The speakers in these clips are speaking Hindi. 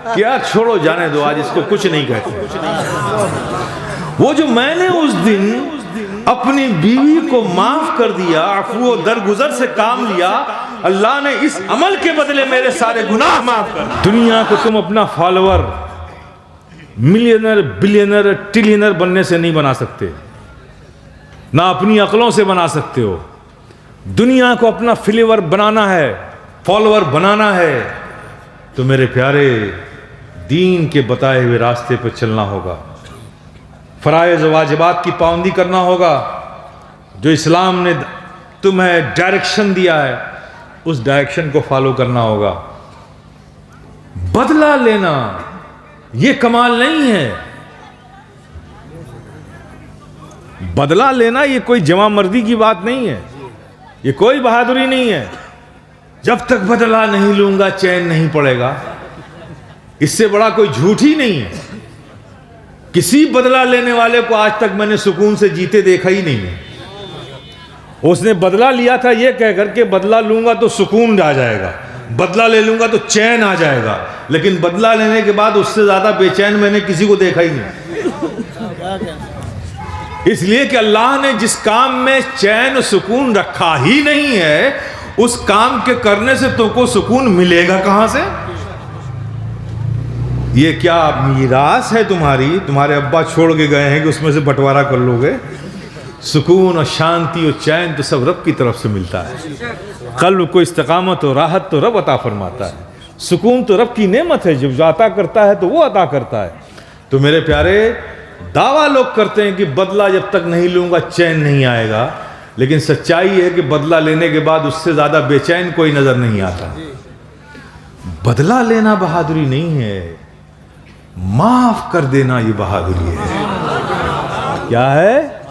कि यार छोड़ो जाने दो, आज इसको कुछ नहीं कहते। वो जो मैंने उस दिन अपनी बीवी को माफ कर दिया, अफू दरगुजर से काम लिया, अल्लाह ने इस अमल के बदले मेरे सारे गुनाह माफ कर। दुनिया को तुम अपना फॉलोअर मिलियनर, बिलियनर, ट्रिलियनर बनने से नहीं बना सकते, ना अपनी अकलों से बना सकते हो। दुनिया को अपना फॉलोअर बनाना है, फॉलोअर बनाना है तो मेरे प्यारे दीन के बताए हुए रास्ते पर चलना होगा, फराइज़ वाजिबात की पाबंदी करना होगा। जो इस्लाम ने तुम्हें डायरेक्शन दिया है उस डायरेक्शन को फॉलो करना होगा। बदला लेना ये कमाल नहीं है, बदला लेना ये कोई जमा मर्दी की बात नहीं है, ये कोई बहादुरी नहीं है। जब तक बदला नहीं लूंगा चैन नहीं पड़ेगा, इससे बड़ा कोई झूठ ही नहीं है। किसी बदला लेने वाले को आज तक मैंने सुकून से जीते देखा ही नहीं है। उसने बदला लिया था ये कहकर के बदला लूंगा तो सुकून आ जाएगा, बदला ले लूंगा तो चैन आ जाएगा, लेकिन बदला लेने के बाद उससे ज्यादा बेचैन मैंने किसी को देखा ही नहीं। इसलिए कि अल्लाह ने जिस काम में चैन सुकून रखा ही नहीं है, उस काम के करने से तुमको सुकून मिलेगा कहां से? ये क्या मीरास है तुम्हारी, तुम्हारे अब्बा छोड़ के गए हैं कि उसमें से बंटवारा कर लोगे? सुकून और शांति और चैन तो सब रब की तरफ से मिलता है। कल्ब को इस्तिकामत और राहत तो रब अता फरमाता है। सुकून तो रब की नेमत है, जब अता करता है तो वो अता करता है। तो मेरे प्यारे, दावा लोग करते हैं कि बदला जब तक नहीं लूंगा चैन नहीं आएगा, लेकिन सच्चाई है कि बदला लेने के बाद उससे ज्यादा बेचैन कोई नजर नहीं आता। बदला लेना बहादुरी नहीं है, माफ कर देना ये बहादुरी है। क्या है?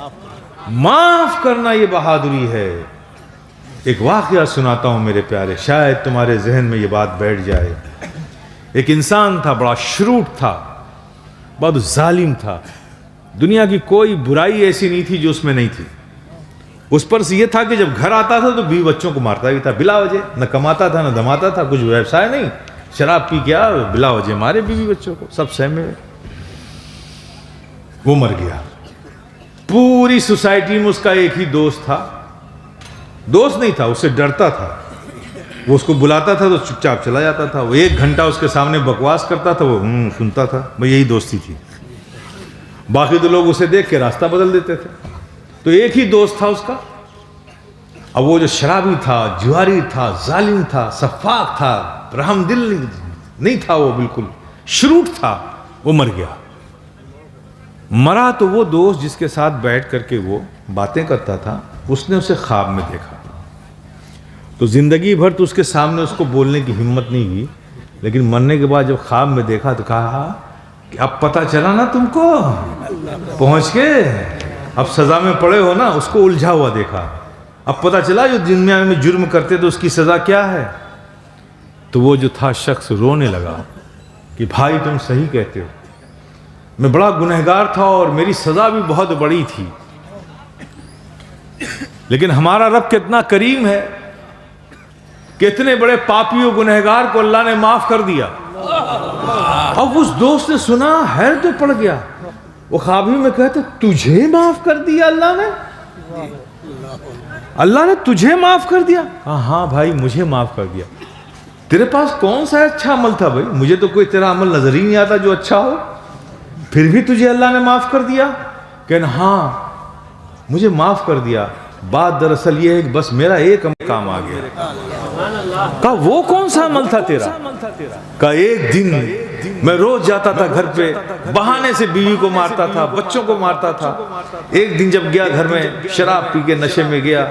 माफ करना ये बहादुरी है। एक वाकया सुनाता हूं मेरे प्यारे, शायद तुम्हारे जहन में ये बात बैठ जाए। एक इंसान था, बड़ा श्रूट था, बहुत जालिम था। दुनिया की कोई बुराई ऐसी नहीं थी जो उसमें नहीं थी। उस पर से ये था कि जब घर आता था तो बीवी बच्चों को मारता भी था बिला वजह, न कमाता था न धमाता था, कुछ व्यवसाय नहीं, शराब पी के बिला वजह मारे बीवी बच्चों को, सब सहमे। वो मर गया। पूरी सोसाइटी में उसका एक ही दोस्त था, दोस्त नहीं था, उससे डरता था। वो उसको बुलाता था तो चुपचाप चला जाता था। वो 1 घंटा उसके सामने बकवास करता था, वो सुनता था। वो यही दोस्ती थी। बाकी तो लोग उसे देख के रास्ता बदल देते थे। तो एक ही दोस्त था उसका। अब वो जो शराबी था, जुआरी था, जालिम था, सफाक था, रहमदिल नहीं था, वो बिल्कुल श्रूट था, वो मर गया। मरा तो वो दोस्त जिसके साथ बैठ करके वो बातें करता था, उसने उसे ख्वाब में देखा। तो जिंदगी भर तो उसके सामने उसको बोलने की हिम्मत नहीं हुई, लेकिन मरने के बाद जब ख्वाब में देखा तो कहा कि अब पता चला ना तुमको, पहुंच के अब सजा में पड़े हो ना। उसको उलझा हुआ देखा, अब पता चला जो दुनिया में जुर्म करते तो उसकी सजा क्या है। तो वो जो था शख्स रोने लगा कि भाई तुम सही कहते हो, मैं बड़ा गुनहगार था और मेरी सजा भी बहुत बड़ी थी, लेकिन हमारा रब कितना करीम है, कितने बड़े पापी और गुनहगार को अल्लाह ने माफ कर दिया। अब उस दोस्त ने सुना, हैर तो पड़ गया। वो ख्वाब में कहते तुझे माफ कर दिया अल्लाह ने? अल्लाह ने तुझे माफ कर दिया? हाँ भाई मुझे माफ कर दिया। तेरे पास कौन सा अच्छा अमल था भाई? मुझे तो कोई तेरा अमल नजर ही नहीं आता जो अच्छा हो, फिर भी तुझे अल्लाह ने माफ कर दिया? कहना हाँ मुझे माफ कर दिया। बात दरअसल ये है कि बस मेरा एक काम आ गया। का वो कौन सा अमल था तेरा? का एक दिन मैं रोज जाता था घर पे, बहाने से बीवी को मारता था, बच्चों को मारता था। एक दिन जब गया घर में, शराब पी के नशे में गया,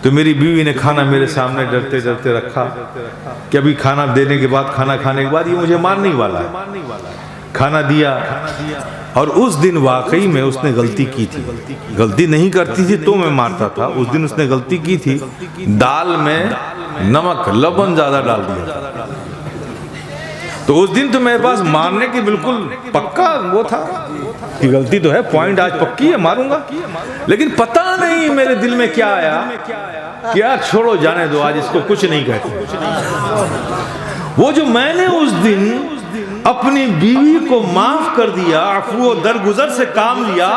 तो मेरी बीवी ने खाना मेरे सामने डरते डरते रखा कि अभी खाना देने के बाद, खाना खाने के बाद ये मुझे मारने वाला है। खाना दिया, और उस दिन वाकई में उसने गलती की थी। गलती नहीं करती थी तो मैं मारता था, उस दिन उसने गलती की थी, दाल में नमक लवण ज्यादा डाल दिया था। तो उस दिन तो मेरे पास मारने की बिल्कुल पक्का वो था कि गलती तो है, पॉइंट आज पक्की है, मारूंगा। लेकिन पता नहीं मेरे दिल में क्या आया कि यार छोड़ो जाने दो, आज इसको कुछ नहीं कहते। वो जो मैंने उस दिन अपनी बीवी को माफ कर दिया, अफू दरगुजर से काम लिया,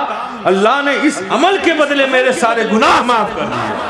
अल्लाह ने इस अमल के बदले मेरे सारे गुनाह माफ कर दिए।